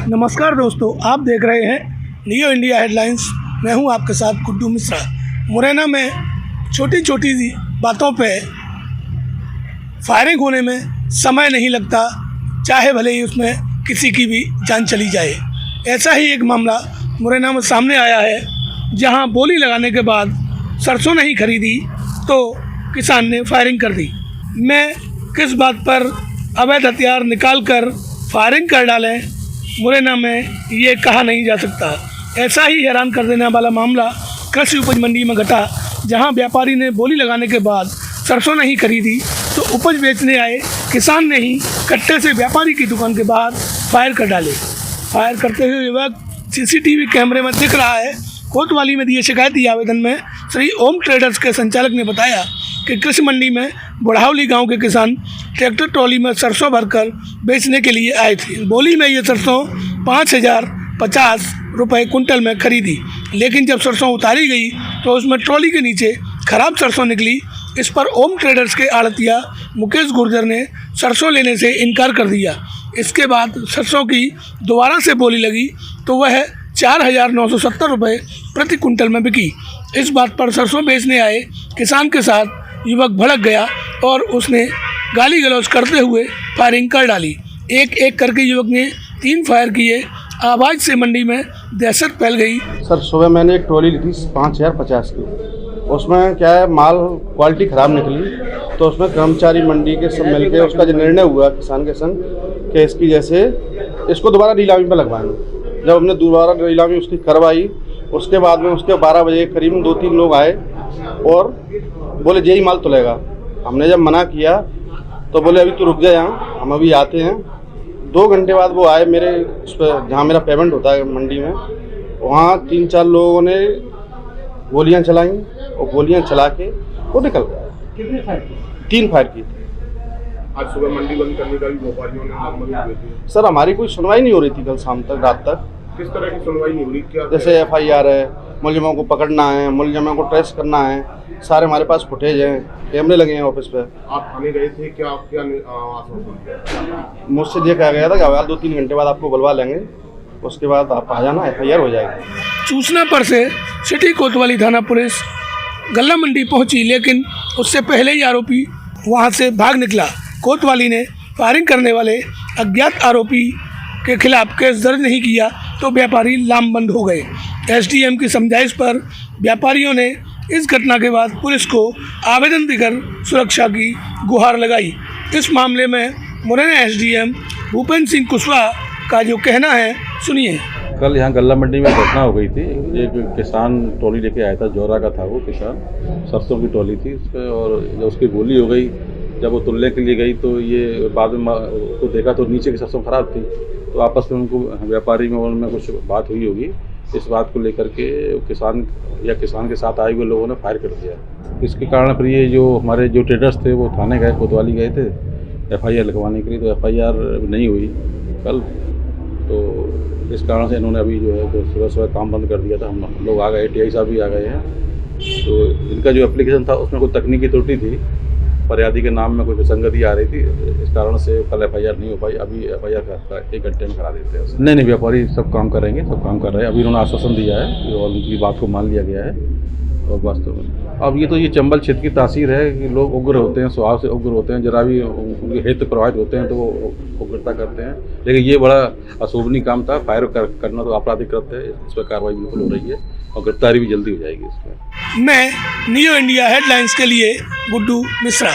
नमस्कार दोस्तों, आप देख रहे हैं नियो इंडिया हेडलाइंस। मैं हूं आपके साथ गुड्डू मिश्रा। मुरैना में छोटी छोटी बातों पे फायरिंग होने में समय नहीं लगता, चाहे भले ही उसमें किसी की भी जान चली जाए। ऐसा ही एक मामला मुरैना में सामने आया है, जहां बोली लगाने के बाद सरसों नहीं खरीदी तो किसान ने फायरिंग कर दी। मैं किस बात पर अवैध हथियार निकाल कर फायरिंग कर डालें, मुरैना में ये कहा नहीं जा सकता। ऐसा ही हैरान कर देने वाला मामला कृषि उपज मंडी में घटा, जहां व्यापारी ने बोली लगाने के बाद सरसों नहीं खरीदी तो उपज बेचने आए किसान ने ही कट्टे से व्यापारी की दुकान के बाहर फायर कर डाले। फायर करते हुए युवक सीसीटीवी कैमरे में दिख रहा है। कोतवाली में दिए शिकायती आवेदन में श्री ओम ट्रेडर्स के संचालक ने बताया कि कृषि मंडी में बुढ़ावली गांव के किसान ट्रैक्टर ट्रॉली में सरसों भरकर बेचने के लिए आए थे। बोली में ये सरसों 5,050 रुपये कुंटल में खरीदी, लेकिन जब सरसों उतारी गई तो उसमें ट्रॉली के नीचे खराब सरसों निकली। इस पर ओम ट्रेडर्स के आड़तिया मुकेश गुर्जर ने सरसों लेने से इनकार कर दिया। इसके बाद सरसों की दोबारा से बोली लगी तो वह 4,970 रुपये प्रति कुंटल में बिकी। इस बात पर सरसों बेचने आए किसान के साथ युवक भड़क गया और उसने गाली गलौज करते हुए फायरिंग कर डाली। एक एक करके युवक ने 3 फायर किए। आवाज़ से मंडी में दहशत फैल गई। सर, सुबह मैंने एक ट्रॉली ली थी 5,050 की। उसमें क्या है, माल क्वालिटी ख़राब निकली, तो उसमें कर्मचारी मंडी के सब मिलके उसका जो निर्णय हुआ किसान के संग कि इसकी जैसे इसको दोबारा नीलामी पर लगवाएंगे। जब हमने दोबारा नीलामी उसकी करवाई, उसके बाद में उसके 12 बजे के करीब 2-3 लोग आए और बोले यही माल तुलेगा। हमने जब मना किया तो बोले अभी तो रुक जाए, यहाँ हम अभी आते हैं। 2 घंटे बाद वो आए मेरे उस पर, जहाँ मेरा पेमेंट होता है मंडी में। वहाँ 3-4 लोगों ने गोलियाँ चलाई और गोलियाँ चला के वो निकल गया। कितने फायर की? 3 फायर की। आज सुबह मंडी बंद करने का भी व्यापारियों ने मांग की थी। सर, हमारी कोई सुनवाई नहीं हो रही थी कल शाम तक, रात तक। किस तरह की सुनवाई नहीं हो रही? क्या जैसे FIR है, मुलजिमों को पकड़ना है, मुलजिमों को ट्रेस करना है, सारे हमारे पास फुटेज हैं, कैमरे लगे हैं ऑफिस पे। आप थाने गए थे, क्या आश्वासन दिया? मुझसे ये कहा गया था कि अवैध 2-3 घंटे बाद आपको बुलवा लेंगे, उसके बाद आप आ जाना, FIR हो जाएगी। सूचना पर से सिटी कोतवाली थाना पुलिस गल्ला मंडी पहुंची, लेकिन उससे पहले ही आरोपी वहां से भाग निकला। कोतवाली ने फायरिंग करने वाले अज्ञात आरोपी के खिलाफ केस दर्ज नहीं किया तो व्यापारी लामबंद हो गए। SDM की समझाइश पर व्यापारियों ने इस घटना के बाद पुलिस को आवेदन देकर सुरक्षा की गुहार लगाई। इस मामले में मुरैना SDM भूपेंद्र सिंह कुशवाहा का जो कहना है, सुनिए। कल यहाँ गल्ला मंडी में घटना हो गई थी। एक किसान ट्रॉली लेके आया था, जोरा का था वो किसान, सरसों की ट्रॉली थी उस पर, और जब उसकी गोली हो गई, जब वो तुलने के लिए गई तो ये बाद में उसको देखा तो नीचे की सरसों खराब थी, तो आपस में उनको व्यापारी में उनमें कुछ बात हुई होगी। इस बात को लेकर के किसान के साथ आए हुए लोगों ने फायर कर दिया। इसके कारण फिर ये जो हमारे जो ट्रेडर्स थे वो थाने गए, कोतवाली गए थे FIR लिखवाने के लिए, तो FIR नहीं हुई कल। तो इस कारण से इन्होंने अभी जो है तो सुबह काम बंद कर दिया था। हम लोग आ गए, TI साहब भी आ गए हैं। तो इनका जो एप्लीकेशन था उसमें कोई तकनीकी त्रुटि थी, फरियादी के नाम में कोई विसंगति आ रही थी, इस कारण से कल FIR नहीं हो पाई। अभी FIR 1 घंटे में करा देते हैं। नहीं, व्यापारी सब काम करेंगे, सब काम कर रहे हैं। अभी उन्होंने आश्वासन दिया है और उनकी बात को मान लिया गया है। और वास्तव में अब ये चंबल क्षेत्र की तासीर है कि लोग उग्र होते हैं, स्वभाव से उग्र होते हैं, जरा भी उनके हित प्रभावित होते हैं तो वो उग्रता करते हैं। लेकिन ये बड़ा अशोभनीय काम था। फायर करना तो आपराधिक कृत्य है, इस पर कार्रवाई बिल्कुल हो रही है और गिरफ्तारी भी जल्दी हो जाएगी इसमें। मैं नियो इंडिया हेडलाइंस के लिए गुड्डू मिश्रा।